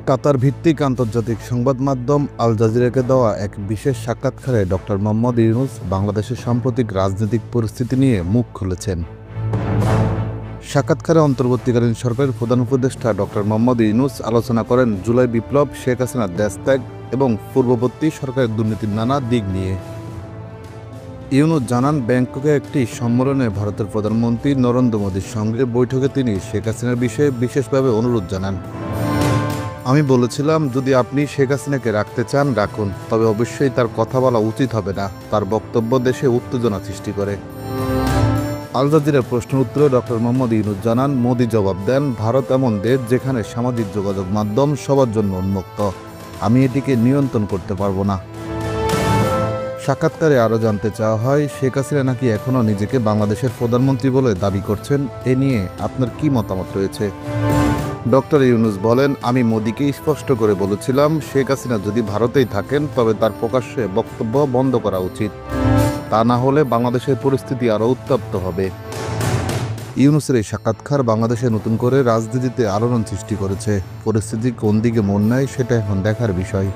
কাতার ভিত্তিক আন্তর্জাতিক সংবাদ মাধ্যম আল জাজিরাকে দেওয়া এক বিশেষ সাক্ষাৎকারে ডক্টর মোহাম্মদ ইউনূস বাংলাদেশের সাম্প্রতিক রাজনৈতিক পরিস্থিতি নিয়ে মুখ খুলেছেন। সাক্ষাৎকারে অন্তর্বর্তীকালীন সরকারের প্রধান উপদেষ্টা ডক্টর মোহাম্মদ ইউনূস আলোচনা করেন জুলাই বিপ্লব, শেখ হাসিনার দেশত্যাগ এবং পূর্ববর্তী সরকারের দুর্নীতির নানা দিক নিয়ে। ইউনূস জানান, ব্যাংককে একটি সম্মেলনে ভারতের প্রধানমন্ত্রী নরেন্দ্র মোদীর সঙ্গে বৈঠকে তিনি শেখ হাসিনার বিষয়ে বিশেষভাবে অনুরোধ জানান। আমি বলেছিলাম, যদি আপনি শেখ হাসিনাকে রাখতে চান রাখুন, তবে অবশ্যই তার কথা বলা উচিত হবে না। তার বক্তব্য দেশে উত্তেজনা সৃষ্টি করে। আল জাজিরার প্রশ্নের উত্তরে ডক্টর মোহাম্মদ ইউনূস জানান, মোদি জবাব দেন, ভারত এমন দেশ যেখানে সামাজিক যোগাযোগ মাধ্যম সবার জন্য উন্মুক্ত। আমি এটিকে নিয়ন্ত্রণ করতে পারবো না। সাক্ষাৎকারে আরও জানতে চাওয়া হয়, শেখ হাসিনা নাকি এখনও নিজেকে বাংলাদেশের প্রধানমন্ত্রী বলে দাবি করছেন। এ নিয়ে আপনার কি মতামত রয়েছে? ডক্টর ইউনূস বলেন, আমি মোদিকে স্পষ্ট করে বলেছিলাম, শেখ হাসিনা যদি ভারতেই থাকেন তবে তার প্রকাশ্যে বক্তব্য বন্ধ করা উচিত। তা না হলে বাংলাদেশের পরিস্থিতি আরও উত্তপ্ত হবে। ইউনূসের এই সাক্ষাৎকার বাংলাদেশে নতুন করে রাজনীতিতে আলোড়ন সৃষ্টি করেছে। পরিস্থিতি কোন দিকে মন নেয় সেটা এখন দেখার বিষয়।